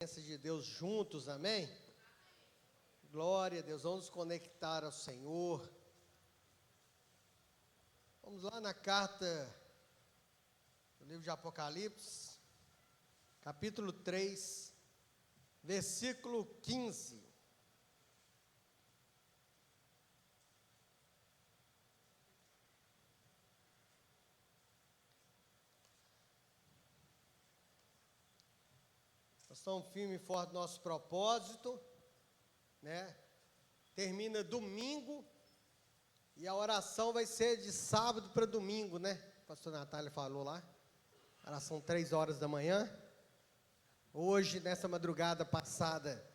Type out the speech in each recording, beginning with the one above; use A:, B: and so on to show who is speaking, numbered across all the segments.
A: Presença de Deus juntos, amém? Glória a Deus, vamos nos conectar ao Senhor. Vamos lá na carta do livro de Apocalipse, capítulo 3, versículo 15. Nós estamos firmes e fortes no nosso propósito, né? Termina domingo e a oração vai ser de sábado para domingo, né? A pastora Natália falou lá. Oração 3 horas da manhã. Hoje, nessa madrugada passada,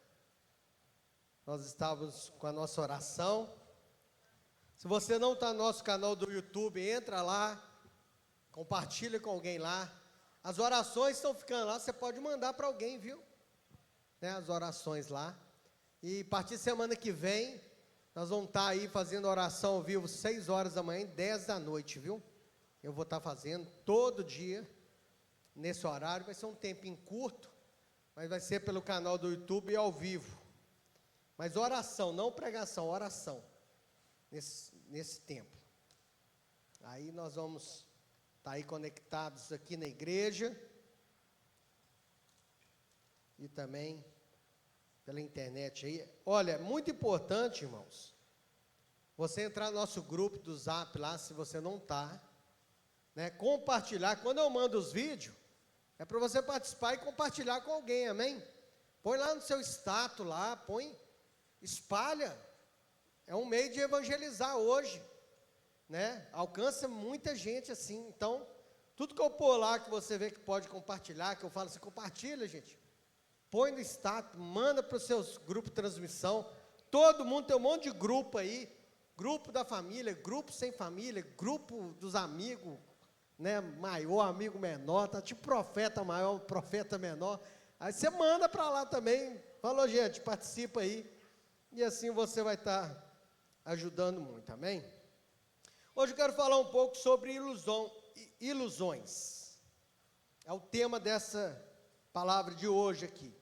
A: nós estávamos com a nossa oração. Se você não está no nosso canal do YouTube, entra lá, compartilha com alguém lá. As orações estão ficando lá, você pode mandar para alguém, viu? Né, as orações lá. E a partir de semana que vem, nós vamos estar aí fazendo oração ao vivo 6 horas da manhã e 10 da noite, viu? Eu vou estar fazendo todo dia, nesse horário. Vai ser um tempinho curto, mas vai ser pelo canal do YouTube e ao vivo. Mas oração, não pregação, oração, nesse tempo. Aí nós vamos estar aí conectados aqui na igreja e também pela internet aí. Olha, muito importante, irmãos, você entrar no nosso grupo do Zap lá, se você não está, né? Compartilhar. Quando eu mando os vídeos, é para você participar e compartilhar com alguém, amém? Põe lá no seu status lá, espalha. É um meio de evangelizar hoje, né? Alcança muita gente assim. Então, tudo que eu pôr lá que você vê que pode compartilhar, que eu falo assim, compartilha, gente. Põe no status, manda para os seus grupos de transmissão. Todo mundo tem um monte de grupo aí. Grupo da família, grupo sem família, grupo dos amigos, né? Maior, amigo menor, tá tipo profeta maior, profeta menor. Aí você manda para lá também. Falou, gente, participa aí. E assim você vai estar ajudando muito, amém? Hoje eu quero falar um pouco sobre ilusões. É o tema dessa palavra de hoje aqui.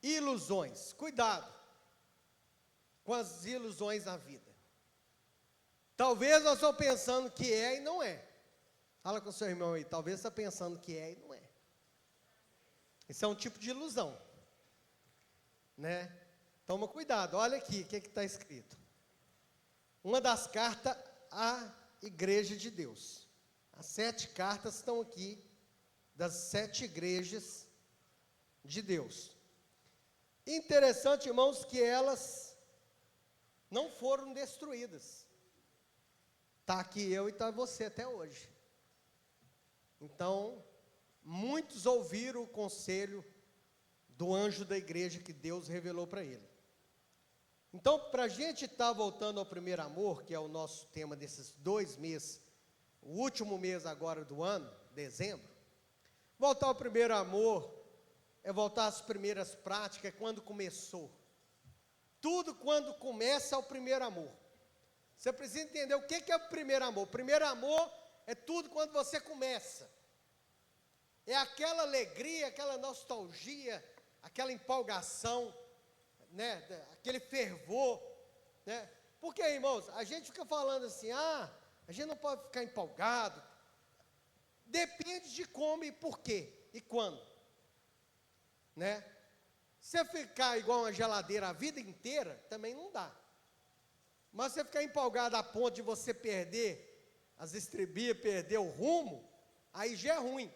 A: Ilusões. Cuidado com as ilusões na vida. Talvez nós estamos pensando que é e não é. Fala com o seu irmão aí. Talvez você está pensando que é e não é. Isso é um tipo de ilusão, né? Toma cuidado. Olha aqui o que está escrito. Uma das cartas à igreja de Deus. As 7 cartas estão aqui, das 7 igrejas de Deus. Interessante, irmãos, que elas não foram destruídas. Está aqui eu e está você até hoje. Então, muitos ouviram o conselho do anjo da igreja que Deus revelou para ele. Então, para a gente estar voltando ao primeiro amor, que é o nosso tema desses 2 meses, o último mês agora do ano, dezembro, voltar ao primeiro amor é voltar às primeiras práticas, é quando começou. Tudo quando começa é o primeiro amor. Você precisa entender o que é o primeiro amor. O primeiro amor é tudo quando você começa. É aquela alegria, aquela nostalgia, aquela empolgação, né, aquele fervor, né? Porque, irmãos, a gente fica falando assim, a gente não pode ficar empolgado. Depende de como e por quê e quando, né? Você ficar igual uma geladeira a vida inteira, também não dá. Mas você ficar empolgado a ponto de você perder as estribias, perder o rumo, aí já é ruim.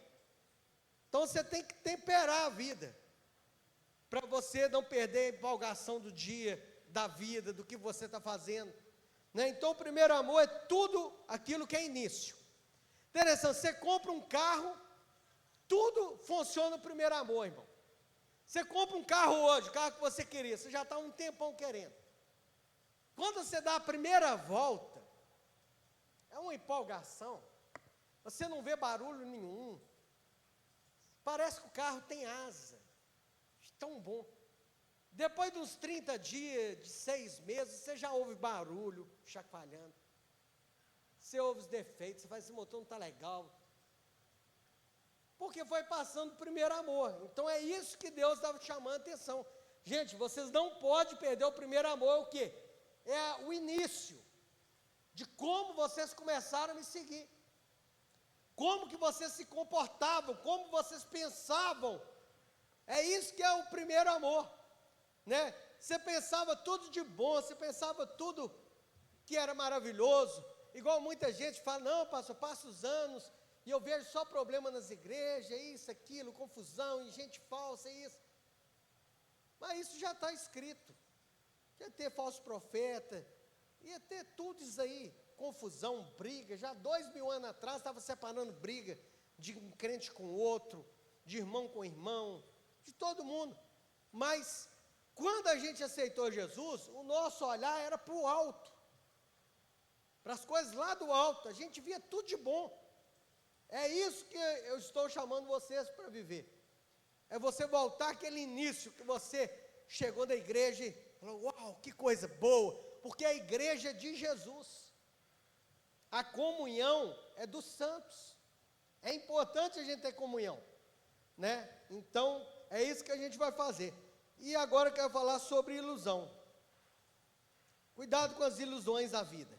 A: Então você tem que temperar a vida, para você não perder a empolgação do dia, da vida, do que você está fazendo, né? Então o primeiro amor é tudo aquilo que é início. Interessante, você compra um carro, tudo funciona no primeiro amor, irmão. Você compra um carro hoje, o carro que você queria, você já está um tempão querendo. Quando você dá a primeira volta, é uma empolgação, você não vê barulho nenhum, parece que o carro tem asa, tão bom. Depois de uns 30 dias, de 6 meses, você já ouve barulho, chacoalhando. Você ouve os defeitos, você faz, esse motor não está legal. Porque foi passando o primeiro amor. Então é isso que Deus estava chamando a atenção. Gente, vocês não podem perder o primeiro amor, é o quê? É o início de como vocês começaram a me seguir. Como que vocês se comportavam, como vocês pensavam. É isso que é o primeiro amor, né? Você pensava tudo de bom, você pensava tudo que era maravilhoso. Igual muita gente fala, não, pastor, passa os anos e eu vejo só problema nas igrejas, isso, aquilo, confusão, e gente falsa, isso. Mas isso já está escrito. Ia ter falso profeta, ia ter tudo isso aí, confusão, briga. Já 2000 anos atrás estava separando briga de um crente com outro, de irmão com irmão, de todo mundo. Mas quando a gente aceitou Jesus, o nosso olhar era para o alto, para as coisas lá do alto. A gente via tudo de bom. É isso que eu estou chamando vocês para viver. É você voltar àquele início que você chegou da igreja e falou, uau, que coisa boa, porque a igreja é de Jesus. A comunhão é dos santos. É importante a gente ter comunhão, né? Então, é isso que a gente vai fazer. E agora eu quero falar sobre ilusão. Cuidado com as ilusões da vida.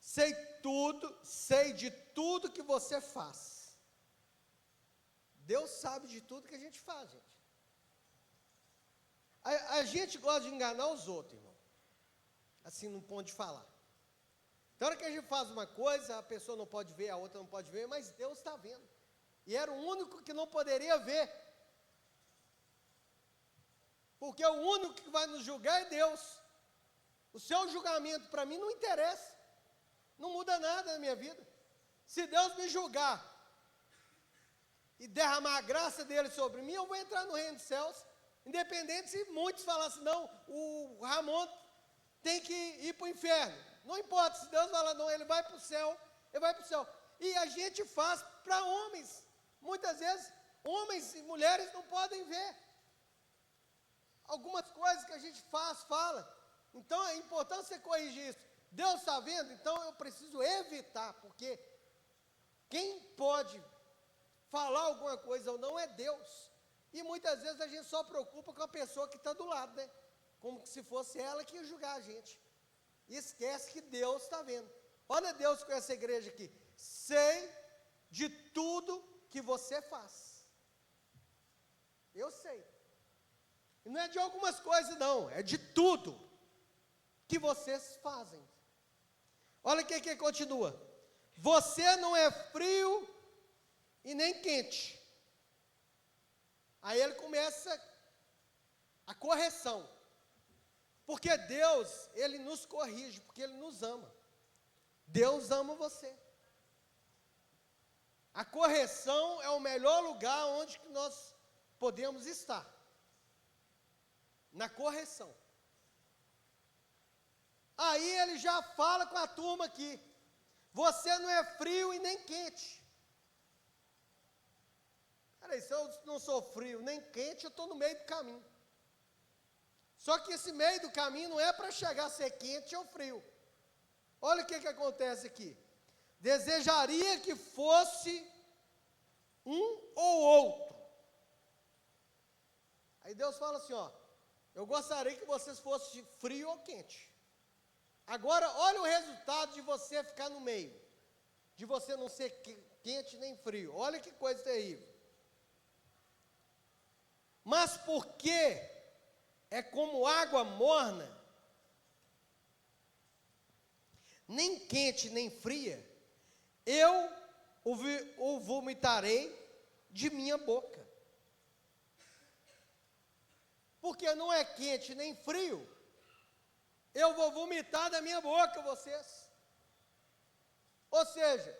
A: Sei de tudo que você faz. Deus sabe de tudo que a gente faz, gente. A gente gosta de enganar os outros, irmão. Assim, no ponto de falar. Então, hora que a gente faz uma coisa, a pessoa não pode ver, a outra não pode ver, mas Deus está vendo. E era o único que não poderia ver. Porque o único que vai nos julgar é Deus. O seu julgamento para mim não interessa. Não muda nada na minha vida. Se Deus me julgar e derramar a graça dele sobre mim, eu vou entrar no reino dos céus. Independente se muitos falassem, não, o Ramon tem que ir para o inferno. Não importa, se Deus falar, não, ele vai para o céu, ele vai para o céu. E a gente faz para homens. Muitas vezes, homens e mulheres não podem ver. Algumas coisas que a gente fala. Então, é importante você corrigir isso. Deus está vendo? Então, eu preciso evitar, porque quem pode falar alguma coisa ou não é Deus. E muitas vezes a gente só preocupa com a pessoa que está do lado, né? Como se fosse ela que ia julgar a gente. E esquece que Deus está vendo. Olha Deus com essa igreja aqui. Sei de tudo que você faz. Eu sei. E não é de algumas coisas, não. É de tudo que vocês fazem. Olha o que continua. Você não é frio e nem quente. Aí ele começa a correção. Porque Deus, Ele nos corrige, porque Ele nos ama. Deus ama você. A correção é o melhor lugar onde que nós podemos estar. Na correção. Aí ele já fala com a turma aqui. Você não é frio e nem quente. Peraí, se eu não sou frio nem quente, eu estou no meio do caminho. Só que esse meio do caminho não é para chegar a ser quente ou frio. Olha o que acontece aqui. Desejaria que fosse um ou outro. Aí Deus fala assim, ó. Eu gostaria que vocês fossem frio ou quente. Agora, olha o resultado de você ficar no meio. De você não ser quente nem frio. Olha que coisa terrível. Mas porque é como água morna, nem quente nem fria, eu o vomitarei de minha boca. Porque não é quente nem frio, eu vou vomitar da minha boca vocês. Ou seja,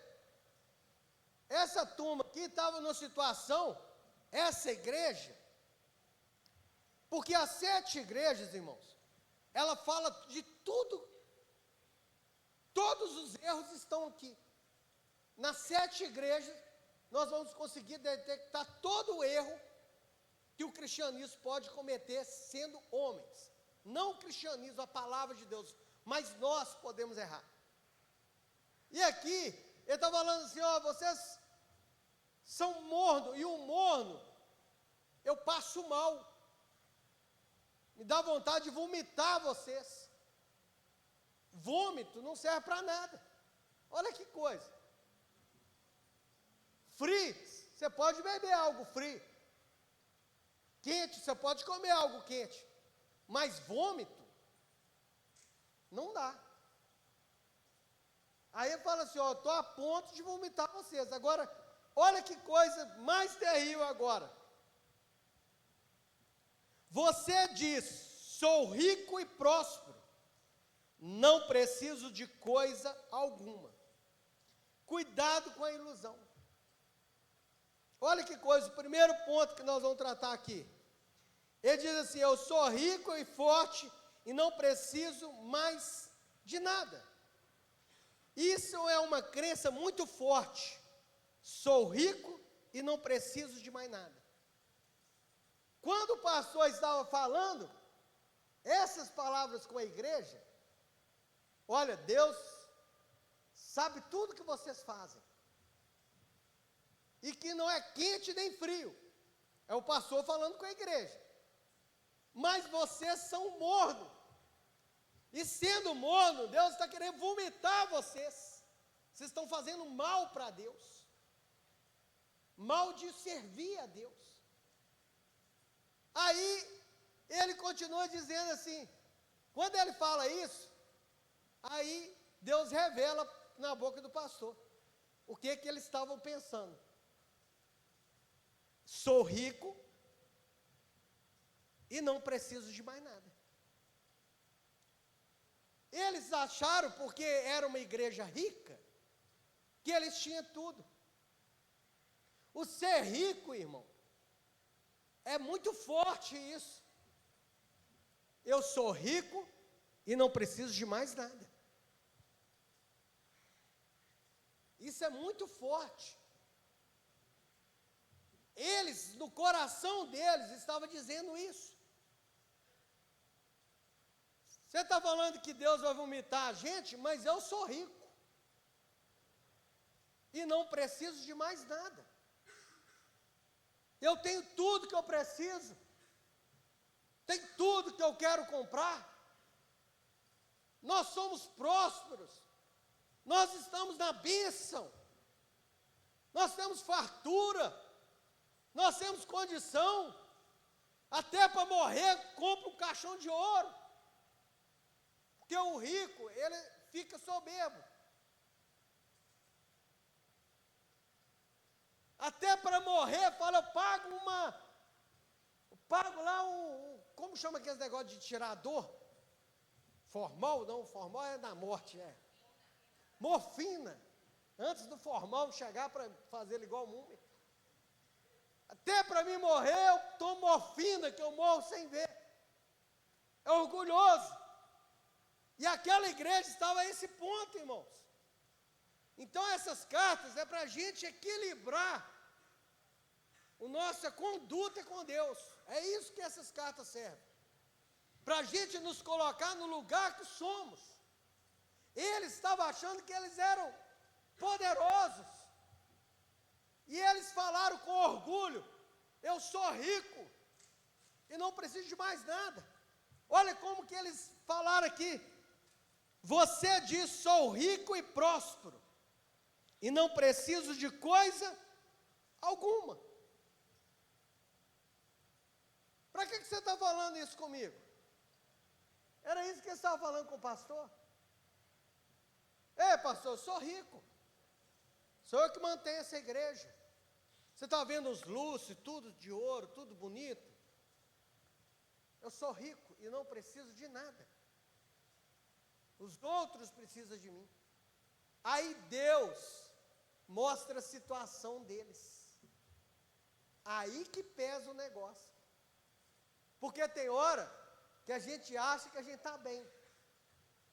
A: essa turma aqui estava numa situação, essa igreja, porque as 7 igrejas, irmãos, ela fala de tudo, todos os erros estão aqui. Nas 7 igrejas, nós vamos conseguir detectar todo o erro que o cristianismo pode cometer sendo homens. Não o cristianismo, a palavra de Deus, mas nós podemos errar. E aqui, ele está falando assim, ó, vocês são mornos, e o morno, eu passo mal. Me dá vontade de vomitar vocês. Vômito não serve para nada. Olha que coisa. Frio, você pode beber algo frio. Quente, você pode comer algo quente. Mas vômito, não dá. Aí ele fala assim, estou a ponto de vomitar vocês. Agora, olha que coisa mais terrível agora. Você diz, sou rico e próspero, não preciso de coisa alguma. Cuidado com a ilusão. Olha que coisa, o primeiro ponto que nós vamos tratar aqui. Ele diz assim, eu sou rico e forte e não preciso mais de nada. Isso é uma crença muito forte. Sou rico e não preciso de mais nada. Quando o pastor estava falando essas palavras com a igreja, olha, Deus sabe tudo que vocês fazem. E que não é quente nem frio. É o pastor falando com a igreja. Mas vocês são morno. E sendo morno, Deus está querendo vomitar vocês. Vocês estão fazendo mal para Deus. Mal de servir a Deus. Aí, ele continua dizendo assim, quando ele fala isso, aí Deus revela na boca do pastor o que eles estavam pensando. Sou rico e não preciso de mais nada. Eles acharam, porque era uma igreja rica, que eles tinham tudo. O ser rico, irmão, é muito forte isso. Eu sou rico e não preciso de mais nada. Isso é muito forte. Eles, no coração deles, estavam dizendo isso. Você está falando que Deus vai vomitar a gente, mas eu sou rico. E não preciso de mais nada. Eu tenho tudo que eu preciso. Tenho tudo que eu quero comprar. Nós somos prósperos. Nós estamos na bênção. Nós temos fartura. Nós temos condição. Até para morrer, compra um caixão de ouro. Porque o rico, ele fica soberbo. Até para morrer, fala, eu pago lá como chama aquele negócio de tirar a dor? Formal? Não, formal é na morte, morfina. Antes do formal chegar para fazer ele igual múmia. Até para mim morrer, eu tomo morfina, que eu morro sem ver. É orgulhoso. E aquela igreja estava a esse ponto, irmãos. Então essas cartas é para a gente equilibrar a nossa conduta com Deus. É isso que essas cartas servem. Para a gente nos colocar no lugar que somos. Eles estavam achando que eles eram poderosos. E eles falaram com orgulho, eu sou rico e não preciso de mais nada. Olha como que eles falaram aqui. Você diz, sou rico e próspero e não preciso de coisa alguma. Para que você está falando isso comigo? Era isso que você estava falando com o pastor? Pastor, eu sou rico. Sou eu que mantenho essa igreja. Você está vendo os luxos, tudo de ouro, tudo bonito. Eu sou rico e não preciso de nada. Os outros precisam de mim. Aí Deus mostra a situação deles. Aí que pesa o negócio. Porque tem hora que a gente acha que a gente está bem.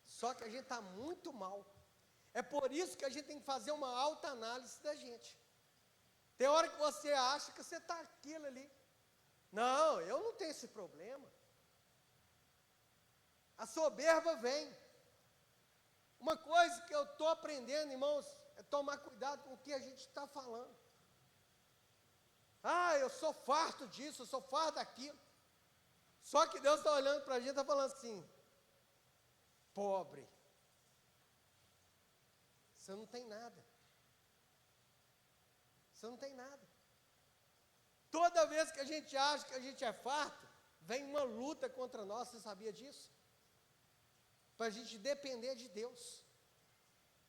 A: Só que a gente está muito mal. É por isso que a gente tem que fazer uma alta análise da gente. Tem hora que você acha que você está aquilo ali. Não, eu não tenho esse problema. A soberba vem. Uma coisa que eu estou aprendendo, irmãos, é tomar cuidado com o que a gente está falando. Ah, eu sou farto disso, eu sou farto daquilo. Só que Deus está olhando para a gente e está falando assim: pobre, você não tem nada. Você não tem nada. Toda vez que a gente acha que a gente é farto, vem uma luta contra nós, você sabia disso? Para a gente depender de Deus.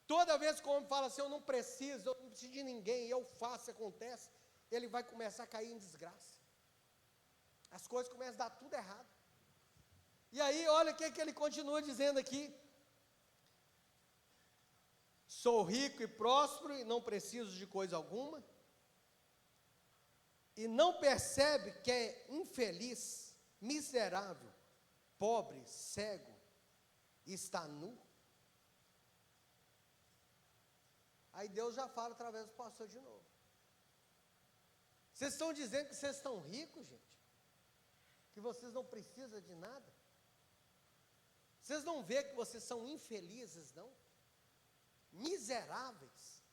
A: Toda vez que o homem fala assim, eu não preciso de ninguém, eu faço, acontece, ele vai começar a cair em desgraça. As coisas começam a dar tudo errado. E aí, olha o que ele continua dizendo aqui. Sou rico e próspero e não preciso de coisa alguma. E não percebe que é infeliz, miserável, pobre, cego e está nu. Aí Deus já fala através do pastor de novo. Vocês estão dizendo que vocês estão ricos, gente? Que vocês não precisam de nada? Vocês não veem que vocês são infelizes, não? Miseráveis.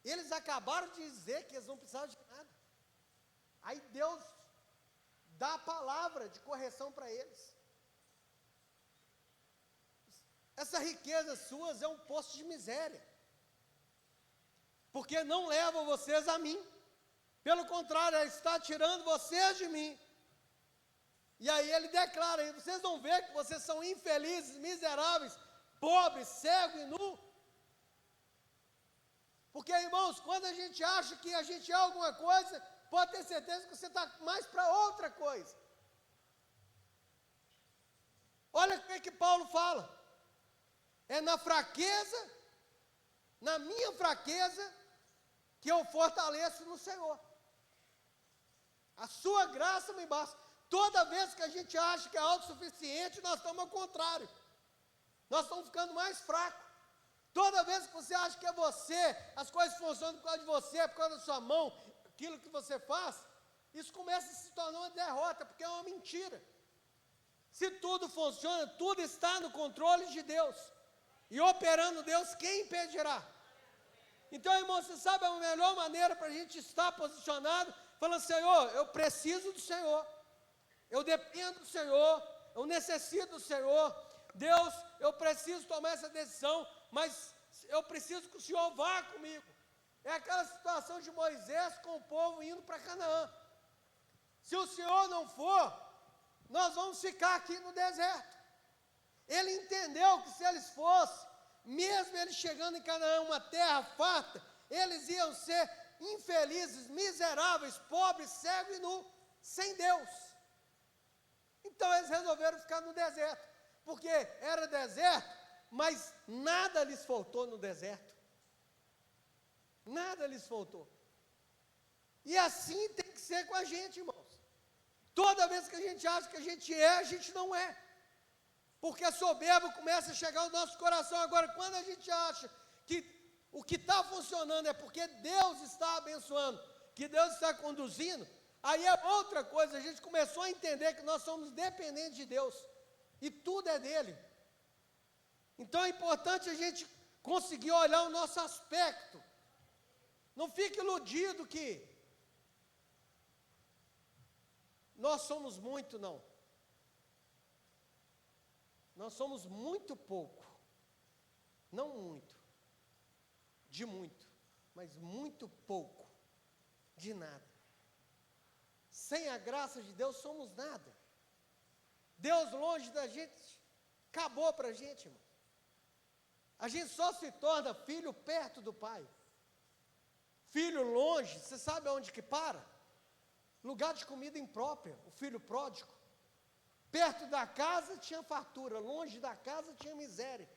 A: Eles acabaram de dizer que eles não precisavam de nada. Aí Deus dá a palavra de correção para eles. Essa riqueza suas é um poço de miséria. Porque não leva vocês a mim. Pelo contrário, ela está tirando vocês de mim. E aí ele declara, vocês não veem que vocês são infelizes, miseráveis, pobres, cegos e nu? Porque, irmãos, quando a gente acha que a gente é alguma coisa, pode ter certeza que você está mais para outra coisa. Olha o que Paulo fala. É na fraqueza, na minha fraqueza, que eu fortaleço no Senhor. A sua graça me basta. Toda vez que a gente acha que é autossuficiente, nós estamos ao contrário. Nós estamos ficando mais fracos. Toda vez que você acha que é você, as coisas funcionam por causa de você, por causa da sua mão, aquilo que você faz, isso começa a se tornar uma derrota, porque é uma mentira. Se tudo funciona, tudo está no controle de Deus. E operando Deus, quem impedirá? Então, irmão, você sabe a melhor maneira para a gente estar posicionado, falando, Senhor, eu preciso do Senhor, eu dependo do Senhor, eu necessito do Senhor, Deus, eu preciso tomar essa decisão, mas eu preciso que o Senhor vá comigo. É aquela situação de Moisés com o povo indo para Canaã. Se o Senhor não for, nós vamos ficar aqui no deserto. Ele entendeu que se eles fossem, mesmo eles chegando em Canaã, uma terra farta, eles iam ser infelizes, miseráveis, pobres, cegos e nu, sem Deus. Então eles resolveram ficar no deserto, porque era deserto, mas nada lhes faltou no deserto. Nada lhes faltou. E assim tem que ser com a gente, irmãos. Toda vez que a gente acha que a gente não é. Porque a soberba começa a chegar ao nosso coração. Agora, quando a gente acha que o que está funcionando é porque Deus está abençoando, que Deus está conduzindo, aí é outra coisa. A gente começou a entender que nós somos dependentes de Deus. E tudo é dele. Então é importante a gente conseguir olhar o nosso aspecto. Não fique iludido que nós somos muito, não. Nós somos muito pouco. Não muito. De muito. Mas muito pouco. De nada. Sem a graça de Deus somos nada. Deus longe da gente, acabou para a gente, irmão. A gente só se torna filho perto do Pai. Filho longe, você sabe aonde que para? Lugar de comida imprópria, o filho pródigo. Perto da casa tinha fartura, longe da casa tinha miséria.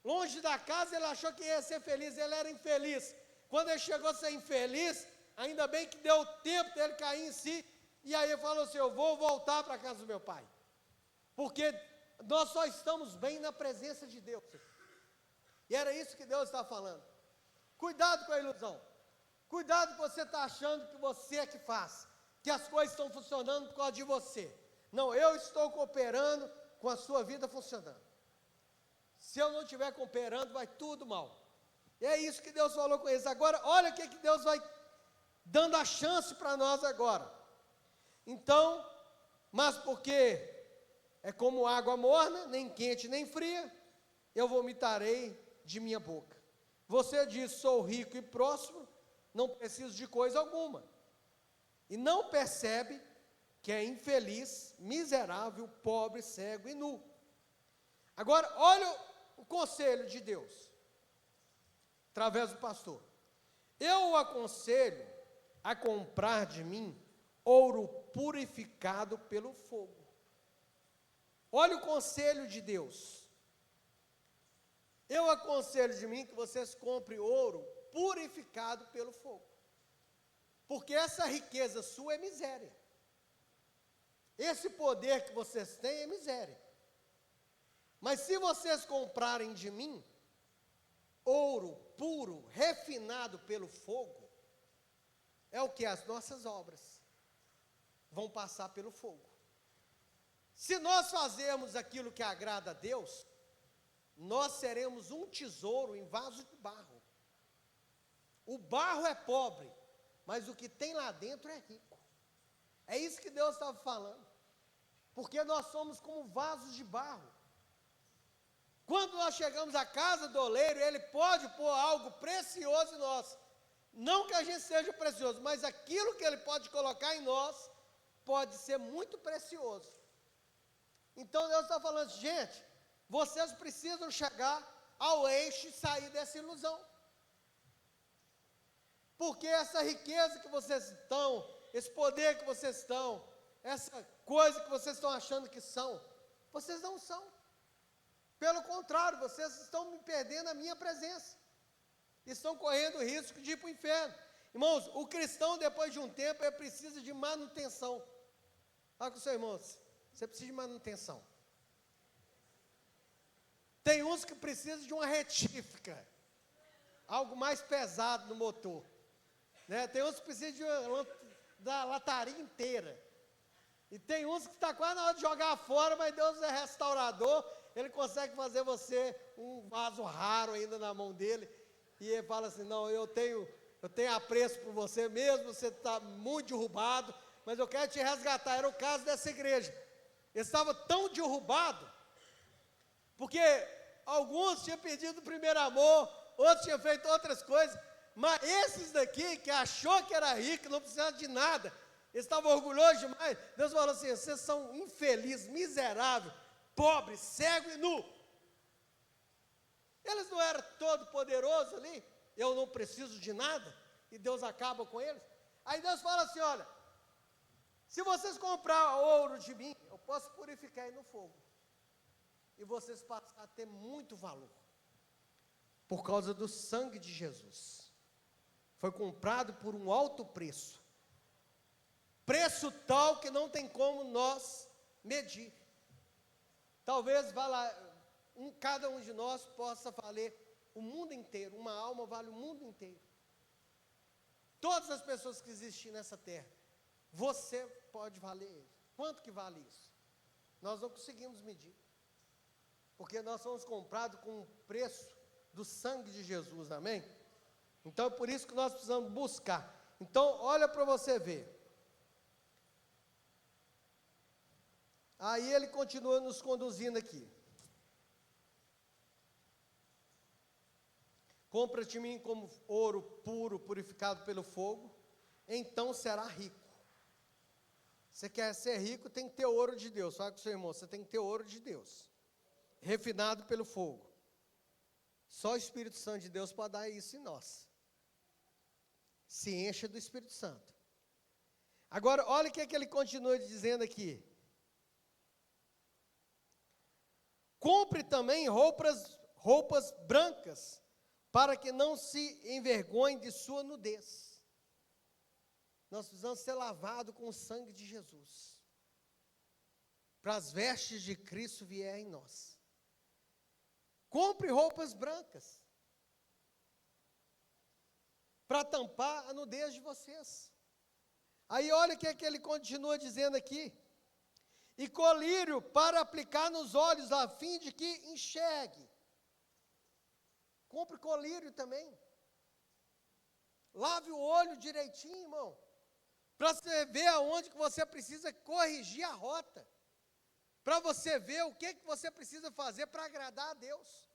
A: Longe da casa ele achou que ia ser feliz, ele era infeliz. Quando ele chegou a ser infeliz, ainda bem que deu tempo dele cair em si, e aí ele falou assim, eu vou voltar para a casa do meu pai. Porque nós só estamos bem na presença de Deus. E era isso que Deus está falando. Cuidado com a ilusão. Cuidado que você está achando que você é que faz. Que as coisas estão funcionando por causa de você. Não, eu estou cooperando com a sua vida funcionando. Se eu não estiver cooperando, vai tudo mal. E é isso que Deus falou com eles. Agora, olha o que Deus vai dando a chance para nós agora. Então, mas porque é como água morna, nem quente nem fria, eu vomitarei de minha boca. Você diz, sou rico e próspero, não preciso de coisa alguma. E não percebe que é infeliz, miserável, pobre, cego e nu. Agora, olha o conselho de Deus, através do pastor. Eu o aconselho a comprar de mim ouro purificado pelo fogo. Olha o conselho de Deus. Eu aconselho de mim que vocês comprem ouro purificado pelo fogo. Porque essa riqueza sua é miséria. Esse poder que vocês têm é miséria. Mas se vocês comprarem de mim ouro puro, refinado pelo fogo, é o que? As nossas obras vão passar pelo fogo. Se nós fazermos aquilo que agrada a Deus, nós seremos um tesouro em vaso de barro. O barro é pobre, mas o que tem lá dentro é rico. É isso que Deus estava falando. Porque nós somos como vasos de barro. Quando nós chegamos à casa do oleiro, ele pode pôr algo precioso em nós. Não que a gente seja precioso, mas aquilo que ele pode colocar em nós, pode ser muito precioso. Então Deus está falando, gente, vocês precisam chegar ao eixo e sair dessa ilusão. Porque essa riqueza que vocês estão, esse poder que vocês estão, essa coisa que vocês estão achando que são, vocês não são. Pelo contrário, vocês estão me perdendo a minha presença. Estão correndo o risco de ir para o inferno. Irmãos, o cristão, depois de um tempo, ele precisa de manutenção. Fala com o seu irmão, você precisa de manutenção. Tem uns que precisam de uma retífica, algo mais pesado no motor. Né? Tem uns que precisam da lataria inteira. E tem uns que está quase na hora de jogar fora, mas Deus é restaurador, ele consegue fazer você um vaso raro ainda na mão dele. E ele fala assim, não, eu tenho apreço por você mesmo, você está muito derrubado, mas eu quero te resgatar. Era o caso dessa igreja. Ele estava tão derrubado, porque alguns tinham perdido o primeiro amor, outros tinham feito outras coisas, mas esses daqui, que achou que era rico, não precisava de nada, eles estavam orgulhosos demais. Deus falou assim, vocês são infelizes, miseráveis, pobres, cegos e nu. Eles não eram todo poderosos ali, eu não preciso de nada, e Deus acaba com eles. Aí Deus fala assim, olha, se vocês comprar ouro de mim, eu posso purificar aí no fogo. E vocês passam a ter muito valor. Por causa do sangue de Jesus. Foi comprado por um alto preço. Preço tal que não tem como nós medir. Talvez cada um de nós possa valer o mundo inteiro. Uma alma vale o mundo inteiro. Todas as pessoas que existem nessa terra. Você pode valer. Quanto que vale isso? Nós não conseguimos medir. Porque nós somos comprados com o preço do sangue de Jesus, amém? Então é por isso que nós precisamos buscar. Então olha para você ver. Aí ele continua nos conduzindo aqui. Compra de mim como ouro puro, purificado pelo fogo, então será rico. Você quer ser rico, tem que ter ouro de Deus. Fala com o seu irmão, você tem que ter ouro de Deus. Refinado pelo fogo. Só o Espírito Santo de Deus pode dar isso em nós. Se encha do Espírito Santo. Agora, olha o que ele continua dizendo aqui. Compre também roupas brancas, para que não se envergonhe de sua nudez. Nós precisamos ser lavados com o sangue de Jesus. Para as vestes de Cristo vier em nós. Compre roupas brancas. Para tampar a nudez de vocês. Aí olha o que ele continua dizendo aqui. E colírio para aplicar nos olhos, a fim de que enxergue. Compre colírio também. Lave o olho direitinho, irmão, para você ver aonde que você precisa corrigir a rota, para você ver o que você precisa fazer para agradar a Deus.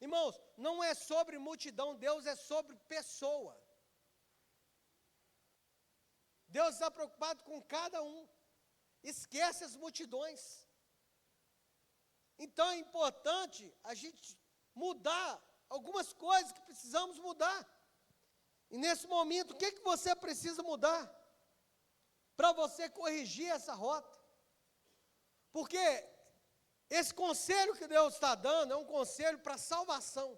A: Irmãos, não é sobre multidão, Deus é sobre pessoa. Deus está preocupado com cada um, esquece as multidões. Então é importante a gente mudar algumas coisas que precisamos mudar. E nesse momento, o que você precisa mudar para você corrigir essa rota? Porque esse conselho que Deus está dando é um conselho para salvação.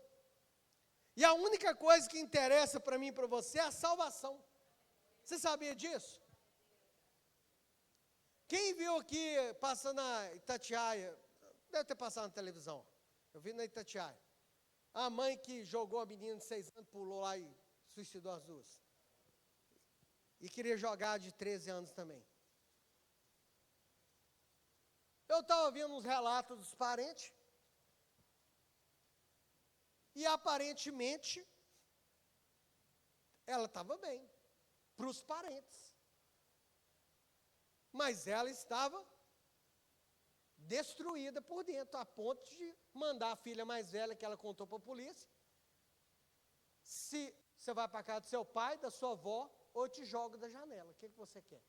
A: E a única coisa que interessa para mim e para você é a salvação. Você sabia disso? Quem viu aqui, passando na Itatiaia, deve ter passado na televisão, eu vi na Itatiaia, a mãe que jogou a menina de 6 anos, pulou lá e suicidou as duas. E queria jogar de 13 anos também. Eu estava vendo uns relatos dos parentes, e aparentemente, ela estava bem, para os parentes. Mas ela estava destruída por dentro, a ponto de mandar a filha mais velha, que ela contou para a polícia, se você vai para a casa do seu pai, da sua avó, ou eu te jogo da janela, o que você quer?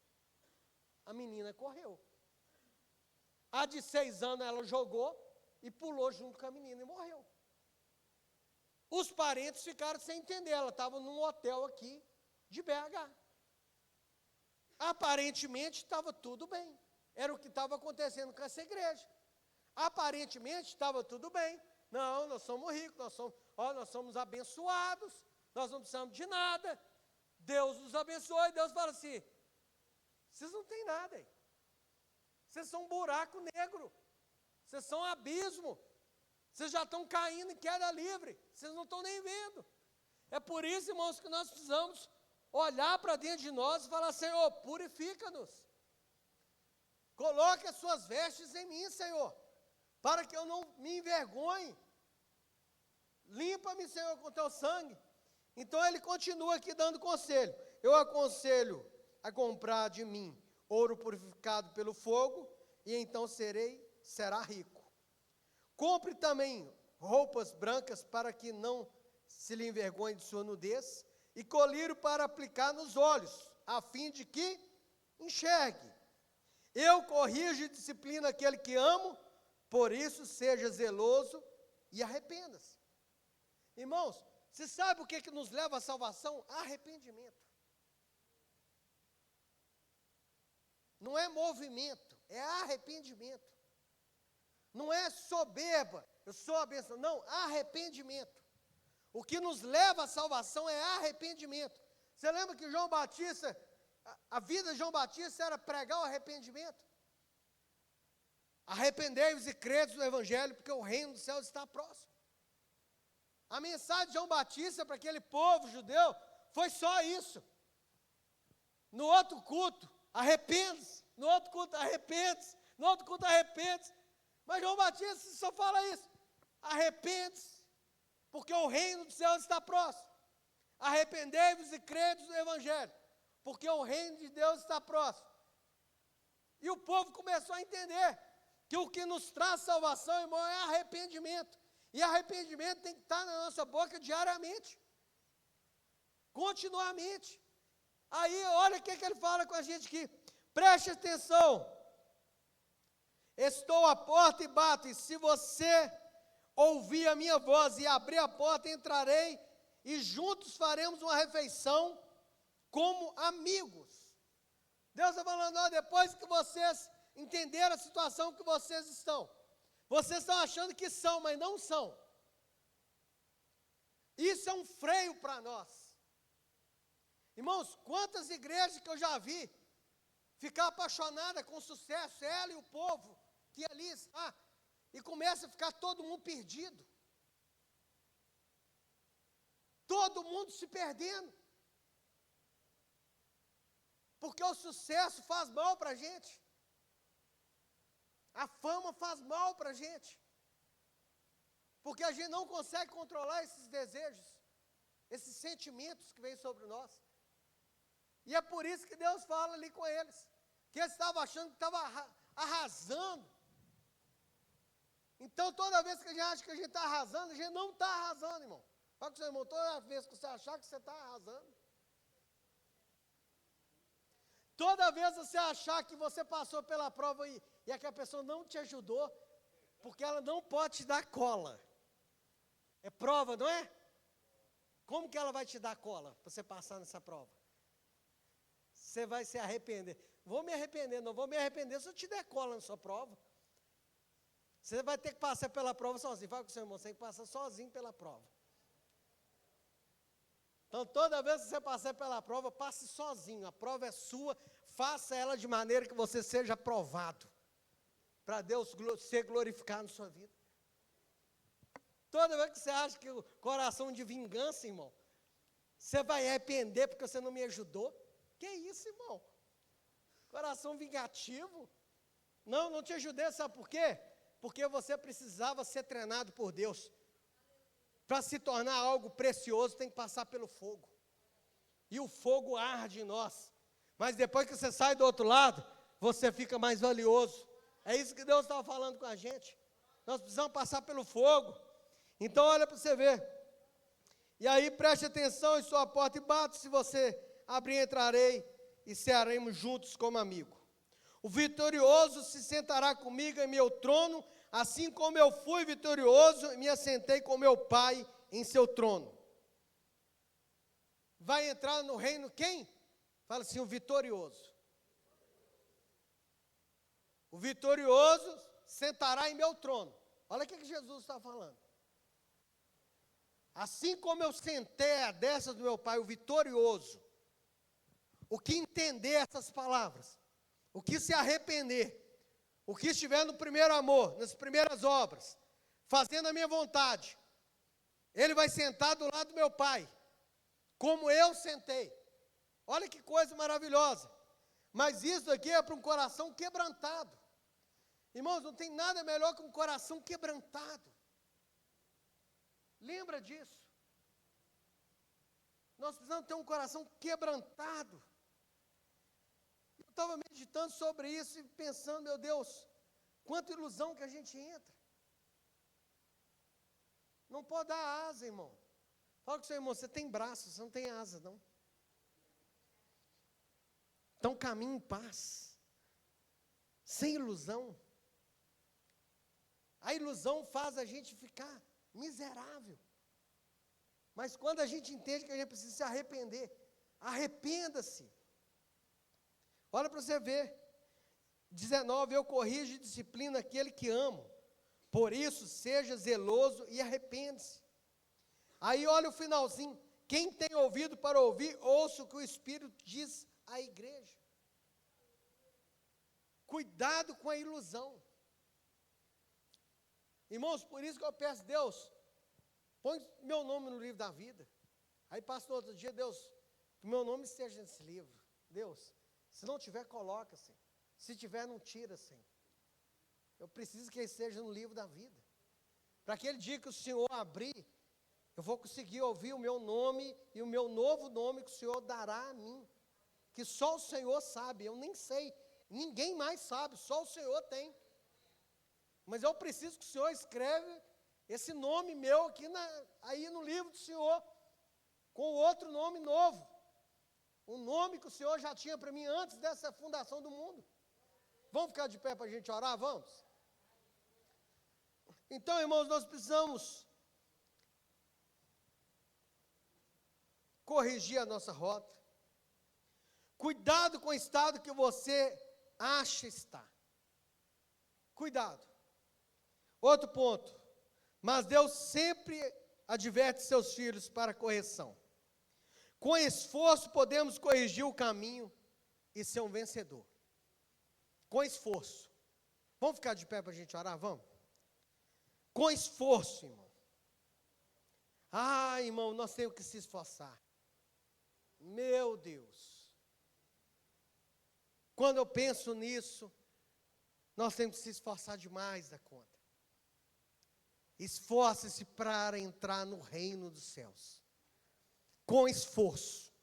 A: A menina correu. A de 6 anos ela jogou e pulou junto com a menina e morreu. Os parentes ficaram sem entender, ela estava num hotel aqui de BH. Aparentemente estava tudo bem, era o que estava acontecendo com essa igreja. Aparentemente estava tudo bem, não, nós somos ricos, nós somos abençoados, nós não precisamos de nada, Deus nos abençoa, e Deus fala assim, vocês não têm nada aí, vocês são um buraco negro, vocês são um abismo, vocês já estão caindo em queda livre, vocês não estão nem vendo. É por isso, irmãos, que nós precisamos olhar para dentro de nós e falar, Senhor, purifica-nos, coloque as suas vestes em mim, Senhor, para que eu não me envergonhe, limpa-me, Senhor, com teu sangue. Então ele continua aqui dando conselho, eu aconselho a comprar de mim ouro purificado pelo fogo, e então será rico. Compre também roupas brancas para que não se lhe envergonhe de sua nudez, e colírio para aplicar nos olhos, a fim de que enxergue. Eu corrijo e disciplino aquele que amo, por isso seja zeloso e arrependa-se. Irmãos, você sabe o que nos leva à salvação? Arrependimento. Não é movimento, é arrependimento. Não é soberba, eu sou abençoado, não, arrependimento. O que nos leva à salvação é arrependimento. Você lembra que João Batista, a vida de João Batista era pregar o arrependimento? Arrependei-vos e credes no Evangelho, porque o reino dos céus está próximo. A mensagem de João Batista para aquele povo judeu foi só isso. No outro culto, arrepende-se. No outro culto, arrepende-se. No outro culto, arrepende-se. Mas João Batista só fala isso. Arrepende-se, porque o reino dos céus está próximo. Arrependei-vos e credes no Evangelho, porque o reino de Deus está próximo. E o povo começou a entender que o que nos traz salvação, irmão, é arrependimento. E arrependimento tem que estar na nossa boca diariamente, continuamente. Aí, olha o que ele fala com a gente aqui. Preste atenção. Estou à porta e bato, e se você ouvir a minha voz e abrir a porta, entrarei, e juntos faremos uma refeição como amigos. Deus está falando, ó, depois que vocês entenderam a situação que vocês estão achando que são, mas não são. Isso é um freio para nós. Irmãos, quantas igrejas que eu já vi ficar apaixonada com sucesso, ela e o povo que ali está, e começa a ficar todo mundo perdido. Todo mundo se perdendo. Porque o sucesso faz mal para a gente. A fama faz mal para a gente. Porque a gente não consegue controlar esses desejos. esses sentimentos que vêm sobre nós. E é por isso que Deus fala ali com eles, que eles estavam achando que estavam arrasando. Então, toda vez que a gente acha que a gente está arrasando, a gente não está arrasando, irmão. Fala com o seu irmão, toda vez que você achar que você está arrasando. Toda vez que você achar que você passou pela prova e é que a pessoa não te ajudou, porque ela não pode te dar cola. É prova, não é? Como que ela vai te dar cola para você passar nessa prova? Você vai se arrepender. Vou me arrepender, não vou me arrepender se eu te der cola na sua prova. Você vai ter que passar pela prova sozinho. Fala com o seu irmão, você tem que passar sozinho pela prova. Então, toda vez que você passar pela prova, passe sozinho. A prova é sua, faça ela de maneira que você seja aprovado. Para Deus ser glorificado na sua vida. Toda vez que você acha que o coração de vingança, irmão, você vai arrepender porque você não me ajudou. Que isso, irmão? Coração vingativo. Não te ajudei, sabe por quê? Porque você precisava ser treinado por Deus. Para se tornar algo precioso, tem que passar pelo fogo. E o fogo arde em nós. Mas depois que você sai do outro lado, você fica mais valioso. É isso que Deus estava falando com a gente. Nós precisamos passar pelo fogo. Então, olha para você ver. E aí, preste atenção em sua porta e bate. Se você abrir, entrarei e cearemos juntos como amigo. O vitorioso se sentará comigo em meu trono, assim como eu fui vitorioso e me assentei com meu Pai em seu trono. Vai entrar no reino quem? Fala assim, o vitorioso. O vitorioso sentará em meu trono. Olha o que Jesus está falando. Assim como eu sentei à destra do meu Pai, o vitorioso. O que entender essas palavras, o que se arrepender, o que estiver no primeiro amor, nas primeiras obras, fazendo a minha vontade, ele vai sentar do lado do meu Pai, como eu sentei. Olha que coisa maravilhosa. Mas isso aqui é para um coração quebrantado. Irmãos, não tem nada melhor que um coração quebrantado. Lembra disso? Nós precisamos ter um coração quebrantado. Eu estava meditando sobre isso e pensando, meu Deus, quanta ilusão que a gente entra. Não pode dar asa, irmão. Fala com o seu irmão, você tem braço, você não tem asa, não. Então caminhe em paz, sem ilusão. A ilusão faz a gente ficar miserável. Mas quando a gente entende que a gente precisa se arrepender, arrependa-se. Olha para você ver. 19, eu corrijo e disciplino aquele que amo. Por isso, seja zeloso e arrepende-se. Aí olha o finalzinho. Quem tem ouvido para ouvir, ouça o que o Espírito diz à igreja. Cuidado com a ilusão. Irmãos, por isso que eu peço, Deus, põe meu nome no livro da vida. Aí passa no outro dia, Deus, que meu nome esteja nesse livro. Deus, se não tiver, coloca, Senhor. Se tiver, não tira, Senhor. Eu preciso que ele esteja no livro da vida. Para aquele dia que o Senhor abrir, eu vou conseguir ouvir o meu nome e o meu novo nome que o Senhor dará a mim. Que só o Senhor sabe, eu nem sei. Ninguém mais sabe, só o Senhor tem. Mas eu preciso que o Senhor escreva esse nome meu aqui aí no livro do Senhor, com outro nome novo. Um nome que o Senhor já tinha para mim antes dessa fundação do mundo. Vamos ficar de pé para a gente orar? Vamos? Então, irmãos, nós precisamos corrigir a nossa rota. Cuidado com o estado que você acha estar. Cuidado. Outro ponto. Mas Deus sempre adverte seus filhos para correção. Com esforço podemos corrigir o caminho e ser um vencedor. Com esforço. Vamos ficar de pé para a gente orar? Vamos? Com esforço, irmão. Ah, irmão, nós temos que se esforçar. Meu Deus. Quando eu penso nisso, nós temos que se esforçar demais da conta. Esforce-se para entrar no reino dos céus. com esforço,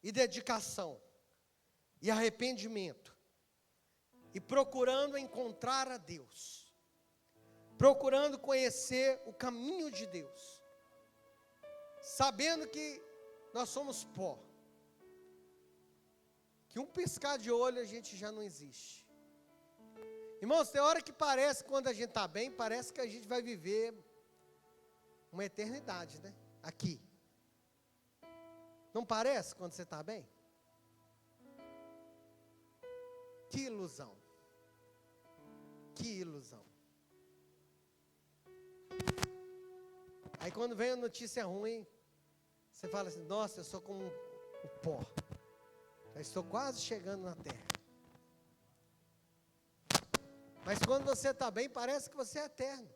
A: e dedicação, e arrependimento, e procurando encontrar a Deus, procurando conhecer o caminho de Deus, sabendo que nós somos pó, que um piscar de olho a gente já não existe. Irmãos, tem hora que parece, quando a gente está bem, parece que a gente vai viver uma eternidade, né? Aqui. Não parece quando você está bem? Que ilusão. Que ilusão. Aí quando vem a notícia ruim, você fala assim, nossa, eu sou como um pó. Já estou quase chegando na terra. Mas quando você está bem, parece que você é eterno.